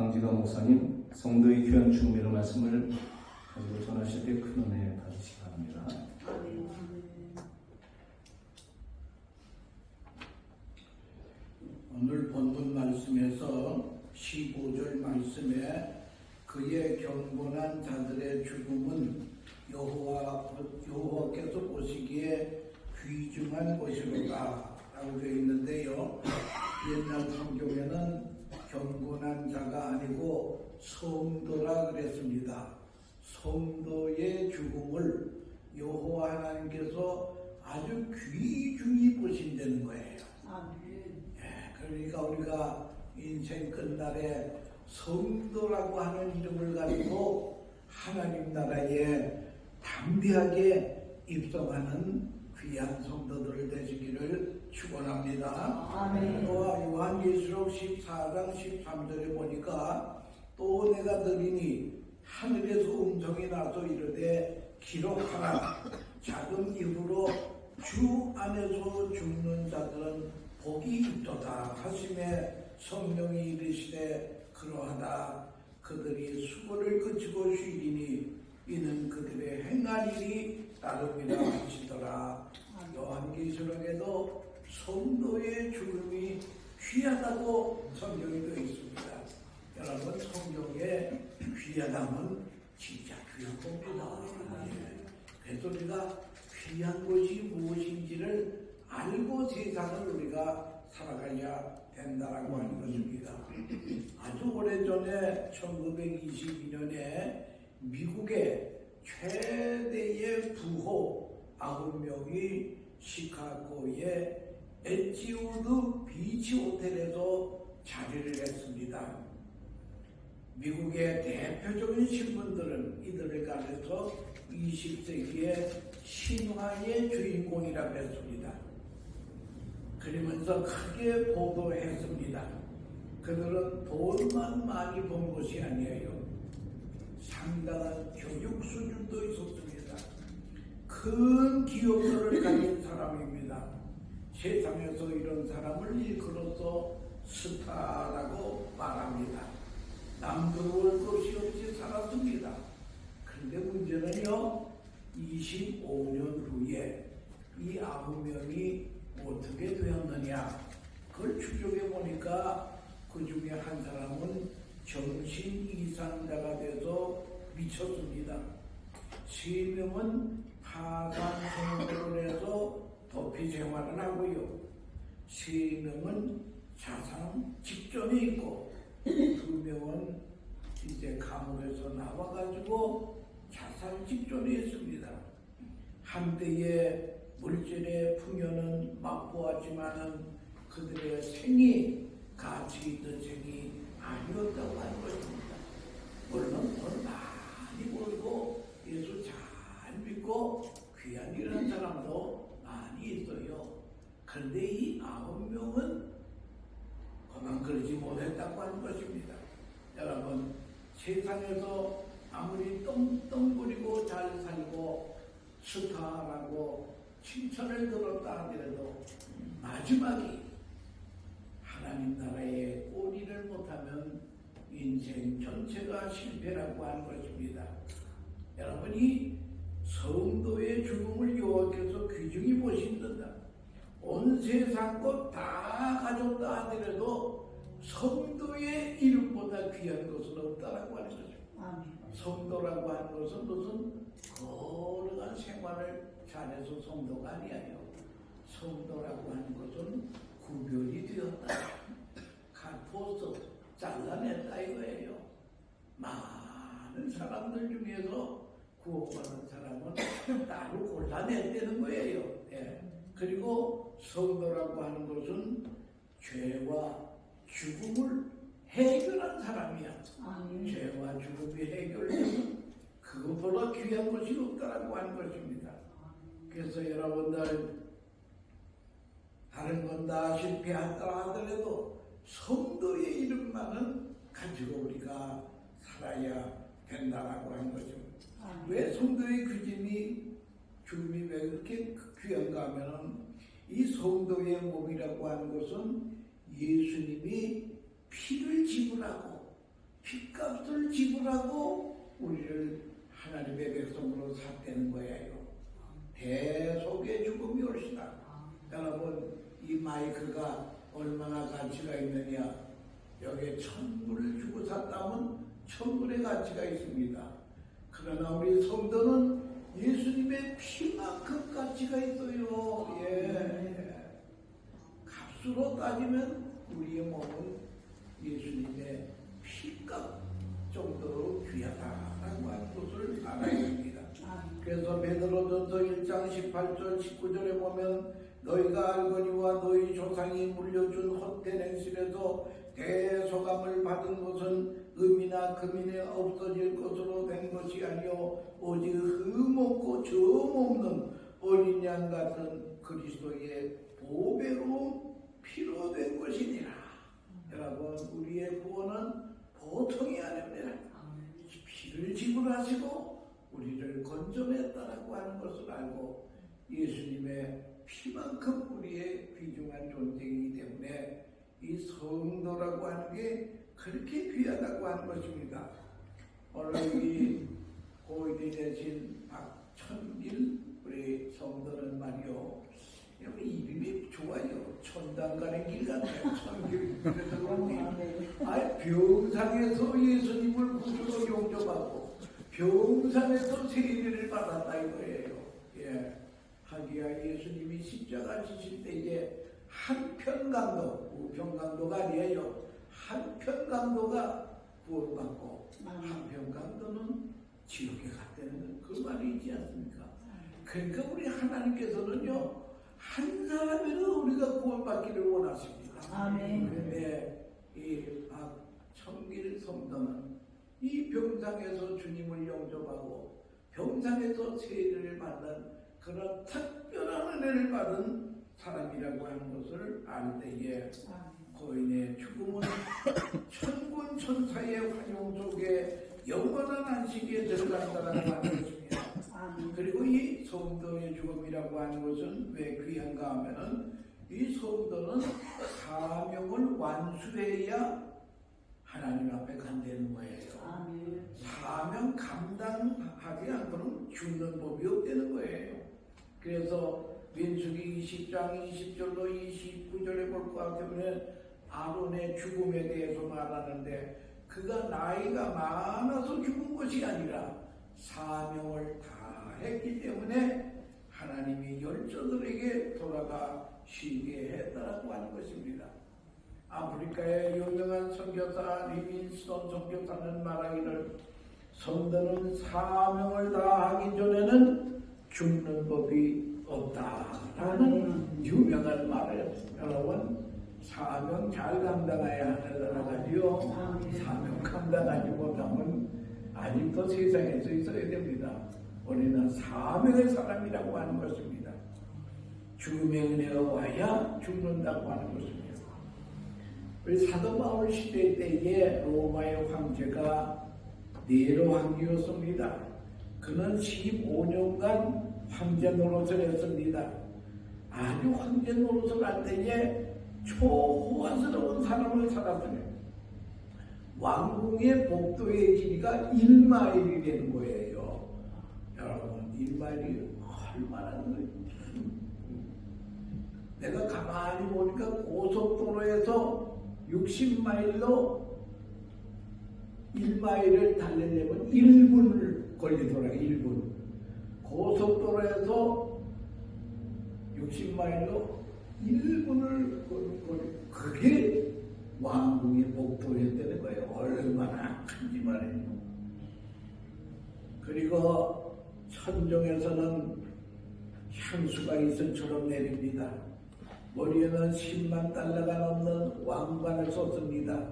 강지가 목사님 성도의 귀한 죽음이라는 말씀을 가지고 전하실 때 큰 은혜 받으시기 바랍니다. 오늘 본문 말씀에서 15절 말씀에 그의 경건한 자들의 죽음은 여호와께서 보시기에 귀중한 것이로다 라고 되어 있는데요. 옛날 성경에는 경건한 자가 아니고 성도라 그랬습니다. 성도의 죽음을 여호와 하나님께서 아주 귀중히 보신다는 거예요. 그러니까 우리가 인생 끝날에 성도라고 하는 이름을 가지고 하나님 나라에 담대하게 입성하는 귀한 성도들 되시기를 축원합니다. 또 요한계시록 14장 13절에 보니까 또 내가 들으니 하늘에서 음성이 나서 이르되 기록하라. 작은 입으로 주 안에서 죽는 자들은 복이 있도다 하심에 성령이 이르시되 그러하다. 그들이 수고를 그치고 쉬리니 이는 그들의 행한 일이 따름이라 하시더라. 요한계시록에도 성도의 죽음이 귀하다고 성경이 되어 있습니다. 여러분, 성경에 귀하다면 진짜 귀한 겁니다. 그래서 우리가 귀한 것이 무엇인지를 알고 세상을 우리가 살아가야 된다라고 하는 것입니다. 아주 오래전에 1922년에 미국의 최대의 부호 9명이 시카고의 에지우드 비치 호텔에서 자리를 했습니다. 미국의 대표적인 신문들은 이들을 가려서 20세기의 신화의 주인공이라고 했습니다. 그러면서 크게 보도했습니다. 그들은 돈만 많이 번 것이 아니에요. 상당한 교육 수준도 있었습니다. 큰 기업들을 가진 사람입니다. 세상에서 이런 사람을 일컬어서 스타라고 말합니다. 남들볼 것이 없이 살았습니다. 그런데 문제는요, 25년 후에 이 9명이 어떻게 되었느냐, 그걸 추적해 보니까 그 중에 한 사람은 정신 이상자가 돼서 미쳤습니다. 3명은 파산 생활을 해서 도피 생활을 하고요. 3명은 자살 직전에 있고 2명은 이제 감옥에서 나와가지고 자살 직전에 있습니다. 한때의 물질의 풍요는 맛보았지만은 그들의 생이 가치 있던 생이 아니었다고 하는 것입니다. 물론 돈 많이 벌고 예수 잘 믿고 귀한 일 하는 사람도 많이 있어요. 그런데 이 9명은 그만 그러지 못했다고 하는 것입니다. 여러분, 세상에서 아무리 떵떵거리고 잘 살고 스타라고 칭찬을 들었다 하더라도 마지막이 하나님 나라에 꼴일을 못하면 인생 전체가 실패라고 하는 것입니다. 여러분이 성도의 죽음을 여호와께서 귀중히 보신다. 온 세상 것 다 가졌다 하더라도 성도의 이름보다 귀한 것은 없다라고 하는 거죠. 성도라고 하는 것은 무슨 거룩한 생활을 잘해서 성도가 아니에요. 성도라고 하는 것은 구별이 되었다. 갓포서 잘라냈다 이거예요. 많은 사람들 중에서 구원받은 사람은 따로 골라냈다는 거예요. 예. 그리고 성도라고 하는 것은 죄와 죽음을 해결한 사람이야. 죄와 죽음이 해결되면 그것보다 귀한 것이 없다라고 하는 것입니다. 그래서 여러분들 다른 건 다 실패한다 하더라도 성도의 이름만은 가지고 우리가 살아야 된다라고 하는 거죠. 왜 성도의 죽음이 왜 그렇게 귀한가 하면은 이 성도의 몸이라고 하는 것은 예수님이 피를 지불하고 핏값을 지불하고 우리를 하나님의 백성으로 샀다는 거예요. 대속의 죽음이 올시다. 여러분, 이 마이크가 얼마나 가치가 있느냐? 여기에 1,000불을 주고 샀다면 1,000불의 가치가 있습니다. 그러나 우리 성도는 예수님의 피만큼 가치가 있어요. 값으로 따지면 우리의 몸은 예수님의 피값 정도로 귀하다라고 하는 것을 알아야 됩니다. 그래서 베드로전서 1장 18절 19절에 보면 너희가 알거니와 너희 조상이 물려준 헛된 행실에서 대속함을 받은 것은 금이나 금인에 없어질 것으로 된 것이 아니요 오직 흠없고 점없는 어린 양 같은 그리스도의 보배로운 피로 된 것이니라. 여러분, 우리의 구원은 보통이 아닙니다. 피를 지불하시고 우리를 건져냈다라고 하는 것을 알고 예수님의 피만큼 우리의 귀중한 존재이기 때문에 이 성도라고 하는 게 그렇게 귀하다고 하는 것입니다. 오늘 이 고인이 되신 박천길 우리 성도는 말이요, 여기 이름이 좋아요. 천당 가는 길 같아요. 천길. 그래서 그런지 병상에서 예수님을 구주로 용접하고 병상에서 세례를 받았다 이거예요. 하기야 예수님이 십자가 지실 때에 한편강도, 우편강도가 아니에요. 한편강도가 구원받고 한편강도는 지옥에 갔다는 그 말이 있지 않습니까? 그러니까 우리 하나님께서는요, 한 사람이라도 우리가 구원받기를 원하십니다. 그런데 이 박천길 성도는 이 병상에서 주님을 영접하고 병상에서 세례를 받는 그런 특별한 은혜를 받은 사람이라고 하는 것을 알 때에 고인의 죽음은 천군 천사의 환영 속에 영원한 안식에 들어간다는 것입니다. 그리고 이 성도의 죽음이라고 하는 것은 왜 귀한가 하면은 이 성도는 사명을 완수해야 하나님 앞에 간다는 거예요. 사명 감당하지 않고는 죽는 법이 없다는 거예요. 그래서 민수기 20장 20절로 29절에 볼 것 같으면 아론의 죽음에 대해서 말하는데 그가 나이가 많아서 죽은 것이 아니라 사명을 다 했기 때문에 하나님이 열조들에게 돌아가 쉬게 했다고 하는 것입니다. 아프리카의 유명한 선교사 리빈스톤 선교사는 말하기를 성도는 사명을 다하기 전에는 죽는 법이 없다라는 유명한 말을 여러분 사명 잘 감당해야 하더라고요. 사명 감당하지 못하면 아직도 세상에서 있어야 됩니다. 우리는 사명의 사람이라고 하는 것입니다. 죽음의 은혜가 와야 죽는다고 하는 것입니다. 우리 사도 바울 시대 때에 로마의 황제가 네로 황제였습니다. 그는 15년간 황제 노릇을 했습니다. 아주 황제 노릇을 할 때에 초호화스러운 삶을 살았으며 왕궁의 복도의 길이가 1마일이 되는 거예요. 여러분 1마일이 얼마나 내가 가만히 보니까 고속도로에서 60마일로 1마일을 달리려면 1분을 걸리더라고요. 1분. 고속도로에서 60마일로 1분을 걸리 그게 왕궁의 복도였다는 거예요. 얼마나 큰지 말이에요. 그리고 천정에서는 향수가 이슬처럼 내립니다. 머리에는 10만 달러가 넘는 왕관을 썼습니다.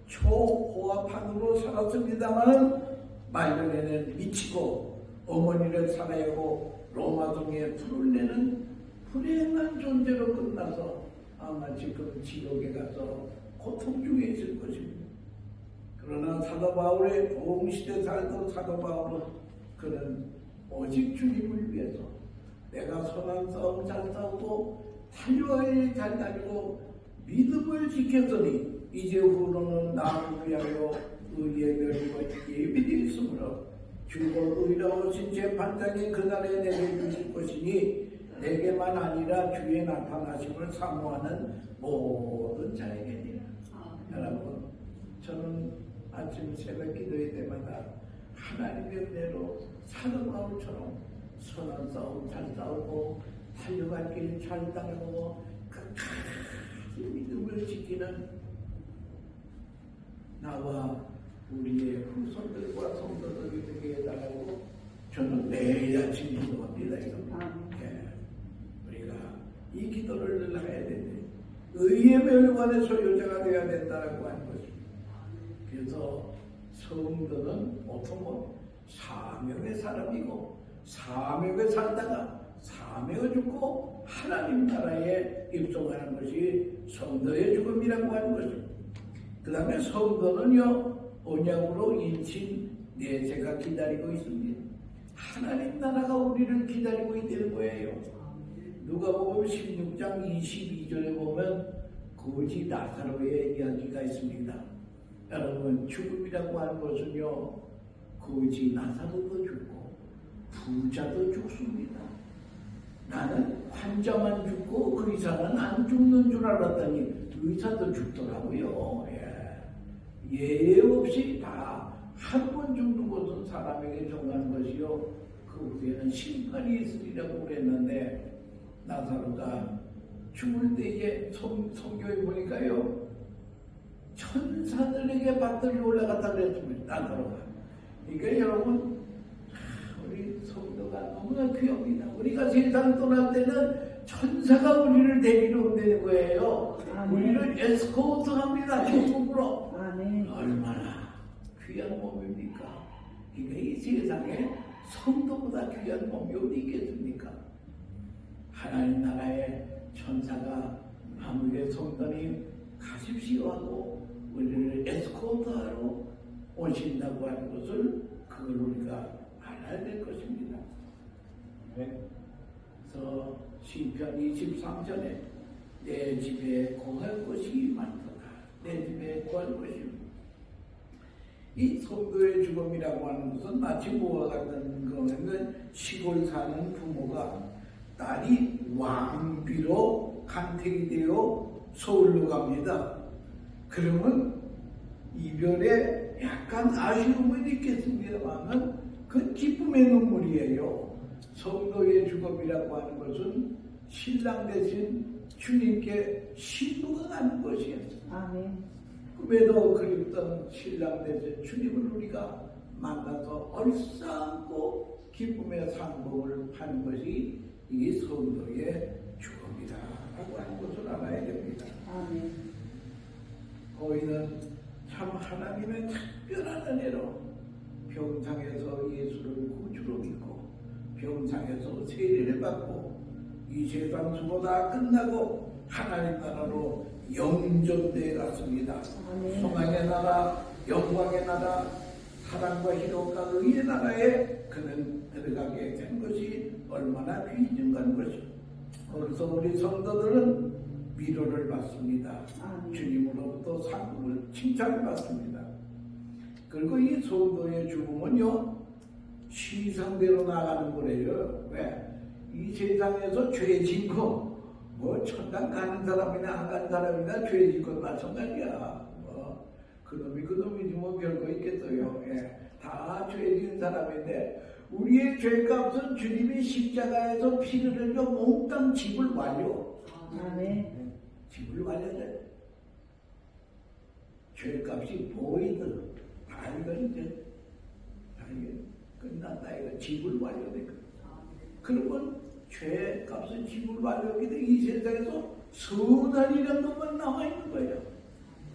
초호화판으로 살았습니다만 말년에는 미치고 어머니를 살해하고 로마성에 불을 내는 불행한 존재로 끝나서 아마 지금 지옥에 가서 고통 중에 있을 것입니다. 그러나 사도 바울의 동시대 살던 사도 바울은 그는 오직 주님을 위해서 내가 선한 싸움 잘 싸우고 달려야 잘 달리고 믿음을 지켰더니 이제후로는 나를 위하여 의의 멸과 예비되어 있으므로 주로 의로우신 재판장이 그날에 내게 주실 것이니 내게만 아니라 주의 나타나심을 사모하는 모든 자에게니라. 여러분, 저는 아침 새벽 기도회 때마다 하나님의 은혜로 사도 바울처럼 선한 싸움 잘 싸우고 달려갈 길 잘 따르고 끝까지 믿음을 지키는 나와 우리의 후손들과 성도들이 되게 해달라고 저는 매일 아침 기도합니다. 예. 우리가 이 기도를 늘 해야 되는데 의의 멸관의 소유자가 되어야 된다고 하는 것입니다. 그래서 성도는 보통은 사명의 사람이고 사명에 살다가 사명을 죽고 하나님 나라에 입성하는 것이 성도의 죽음이라고 하는 것입니다. 그 다음에 성도는요 언약으로 인친 내세가 기다리고 있습니다. 하나님 나라가 우리를 기다리고 있는 거예요. 누가복음 16장 22절에 보면 거지 나사로의 이야기가 있습니다. 여러분, 죽음이라고 하는 것은요 거지 나사로도 죽고 부자도 죽습니다. 나는 환자만 죽고 의사는 안 죽는 줄 알았더니 의사도 죽더라고요. 예외 없이 다 한 번 죽는 것은 사람에게 정한 것이요 그 후에는 심판이 있으리라고 그랬는데 나사로가 죽을 때에 성경에 보니까요 천사들에게 받들이 올라갔다 그랬습니다. 나사로가. 그러니까 여러분, 우리 성도가 너무나 귀합니다. 우리가 세상 떠날 때는 천사가 우리를 데리러 온다는 거예요. 우리를 에스코트합니다. 천국으로. 얼마나 귀한 몸입니까? 그러니까 이 세상에 성도보다 귀한 몸이 어디 있겠습니까? 하나님 나라의 천사가 아무개 성도님 가십시오 하고 우리를 에스코트하러 오신다고 하는 것을 그걸 우리가 알아야 될 것입니다. 그래서 시편 23절에 내 집에 거할 것이 많도다. 내 집에 거할 것이 이 성도의 죽음이라고 하는 것은 마치 뭐와 같은 거는 시골 사는 부모가 딸이 왕비로 간택이 되어 서울로 갑니다. 그러면 이별에 약간 아쉬움은 있겠습니다만 그 기쁨의 눈물이에요. 성도의 죽음이라고 하는 것은 신랑 대신 주님께 신부가 가는 것이에요. 아멘. 꿈에도 그립던 신랑 대신 주님을 우리가 만나서 얼싸안고 기쁨의 상복을 파는 것이 이 성도의 죽음이다라고 하는 것을 알아야 됩니다. 아멘. 거기는 참 하나님의 특별한 은혜로 병상에서 예수를 구주로 믿고 병상에서 세례를 받고 이 세상 수고 다 끝나고 하나님 나라로 영전되어 갔습니다. 소망의 나라, 영광의 나라, 사랑과 희락과 의의 나라에 그는 들어가게 된 것이 얼마나 귀중한 것입니다. 그래서 우리 성도들은 위로를 받습니다. 주님으로부터 상급을 칭찬을 받습니다. 그리고 이 성도의 죽음은요 시상대로 나가는 거래요. 왜? 이 세상에서 죄 짓고 뭐 천당 가는 사람이나 안 가는 사람이나 죄 짓고 마찬가지야. 뭐 그놈이지 뭐 별거 있겠어요. 다 죄 지은 사람인데 우리의 죄값은 주님이 십자가에서 피를 흘려 몽땅 집을 완료. 집을 완료돼. 죄값이 보이든 다 이건 이제 다 이게 끝났다. 이거 집을 완료돼. 그러면 죄값은 집을 완료하게 돼. 이 세상에서 선한이라는 것만 나와 있는 거예요.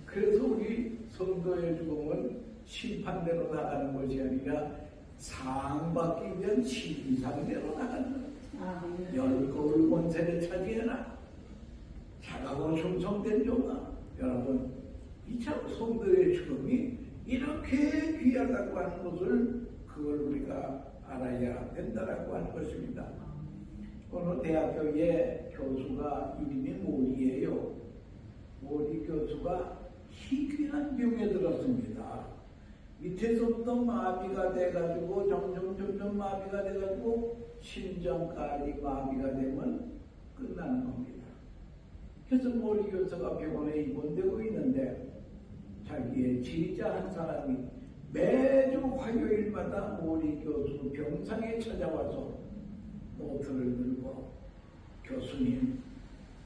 그래서 우리 성도의 죽음은 심판대로 나가는 것이 아니라 상받기 전 신상대로 나가는 거예요. 열거울 권세를 차지해라. 차가워 충성된 종아. 여러분, 이 참 성도의 죽음이 이렇게 귀하다고 하는 것을 그걸 우리가 알아야 된다라고 하는 것입니다. 어느 대학교의 교수가 이름이 모리예요. 모리 교수가 희귀한 병에 들었습니다. 밑에서부터 마비가 돼가지고 점점 마비가 돼가지고 심장까지 마비가 되면 끝나는 겁니다. 그래서 모리 교수가 병원에 입원되고 있는데 자기의 지휘자 한 사람이 매주 화요일마다 모리 교수 병상에 찾아와서 노트를 들고 교수님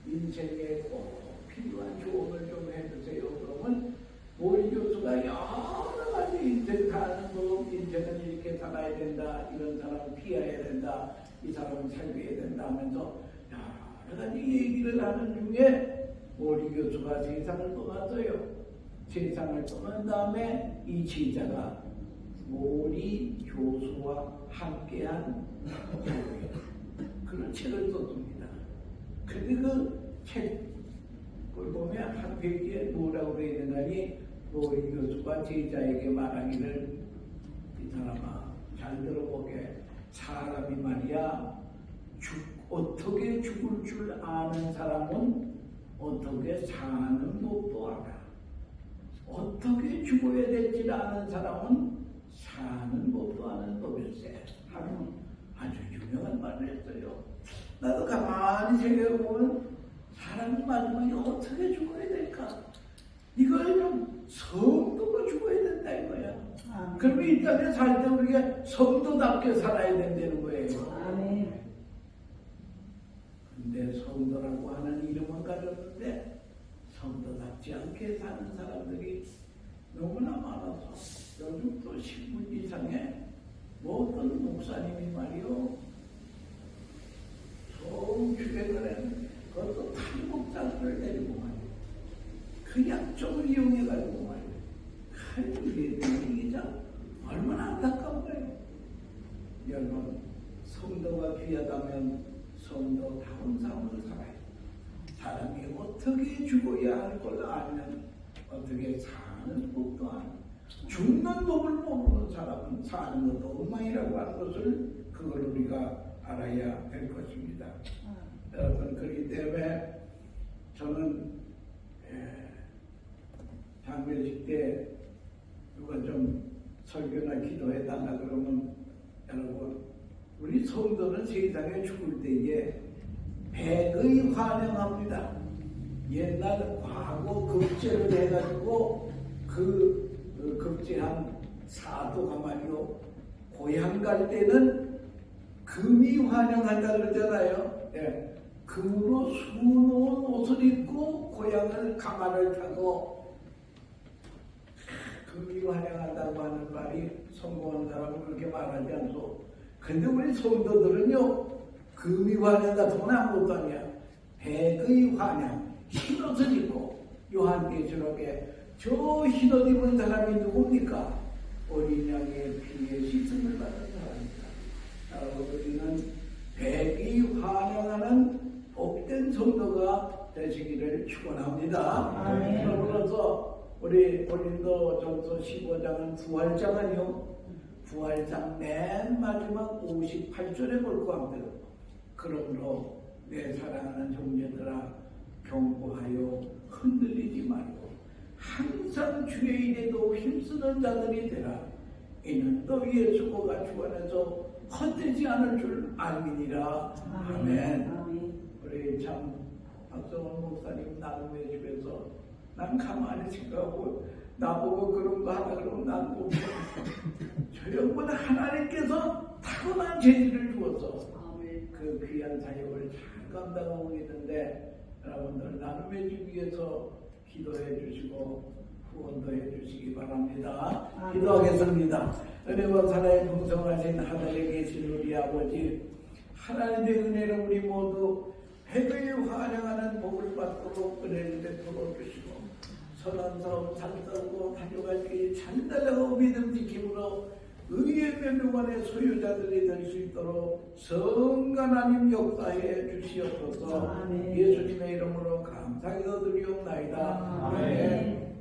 인생에 꼭 필요한 조언을 좀 해주세요. 그러면 모리 교수가 여러 가지 인생 사는 법, 인생은 이렇게 살아야 된다, 이런 사람은 피해야 된다, 이 사람은 살려야 된다 하면서 여러 가지 얘기를 하는 중에 모리 교수가 세상을 떠났어요. 세상을 떠난 다음에 이 지휘자가 모리 교수와 함께한 그런 책을 썼습니다. 근데 그 책을 보면 한 페이지에 뭐라고 되어 있는가니 모리 교수가 제자에게 말하기를 이 사람아 잘 들어보게 사람이 말이야 어떻게 죽을 줄 아는 사람은 어떻게 사는 법도 알아. 어떻게 죽어야 될지 아는 사람은 사는 법도 아는 법일세 하는 아주 유명한 말을 했어요. 나도 가만히 생각해보면 사람이 마지막에 어떻게 죽어야 될까? 이걸 좀 성도로 죽어야 된다 이거야. 그러면 이 땅에 살 때 우리가 성도답게 살아야 된다는 거예요. 아멘. 근데 성도라고 하는 이름은 가졌는데 성도답지 않게 사는 사람들이 너무나 많아서 요즘 또 신문 이상에 뭐 어떤 목사님이 말이요 성주행을 했는데 그것도 탈북자들을 데리고 말이요 그 약점을 이용해가지고 말이요 하나님의 얘기자 얼마나 안타까운 거예요. 여러분 성도가 귀하다면 성도다운 삶을 살아요. 사람이 어떻게 죽어야 할 걸 알면 어떻게 사는 법도 알고 죽는 법을 모르는 사람은 사는 것도 엉망이라고 하는 것을 그걸 우리가 알아야 될 것입니다. 여러분 그렇기 때문에 저는 장례식 때 누가 좀 설교나 기도해달라 그러면 여러분 우리 성도는 세상에 죽을 때에 백의 환영합니다. 옛날 과거 급제를 해가지고 그 급제한 사도가 말이요 고향 갈 때는 금이 환영한다 그러잖아요. 예. 금으로 수놓은 옷을 입고 고향을 가마를 타고 금이 환영한다고 하는 말이 성공한 사람은 그렇게 말하지 않소. 근데 우리 성도들은요 금이 환영 같은 건 아무것도 아니야. 백의 환영 흰옷을 입고 요한계시록에 저 흰옷 입은 사람이 누굽니까? 어린 양의 피에 씻음을 받은 사람입니다. 우리는 백의 환영하는 복된 성도가 되시기를 축원합니다. 그러므로서 우리 고린도전서 15장은 부활장은요 부활장 맨 마지막 58절에 볼 것 같아요. 그러므로 내 사랑하는 형제들아 경고하여 흔들리지 말고 항상 주의 일에도 힘쓰는 자들이 되라. 이는 너희의 수고가 주 안에서 헛되지 않을 줄 알미니라. 아멘. 우리 참 박성원 목사님 나눔의 집에서 난 가만히 생각하고 나보고 그런 거 하다 그러면 난 못 저 양반 하나님께서 타고난 재질을 주어서 그 귀한 사역을 잘 감당하고 있는데 여러분들 나눔의 집 위해서 기도해 주시고 후원도 해 주시기 바랍니다. 기도하겠습니다. 은혜와 사랑에 풍성하신 하늘에 계신 우리 아버지 하나님의 은혜로 우리 모두 백의 환영하는 복을 받도록 은혜를 베풀어 주시고 선한 사업 잘 살고 다녀갈 길이 잘 달려가고 믿음 지킴으로 의의 변명관의 소유자들이 될 수 있도록 성간 하나님 역사해 주시옵소서. 예수님의 이름으로 감사히 드리옵나이다. 아멘.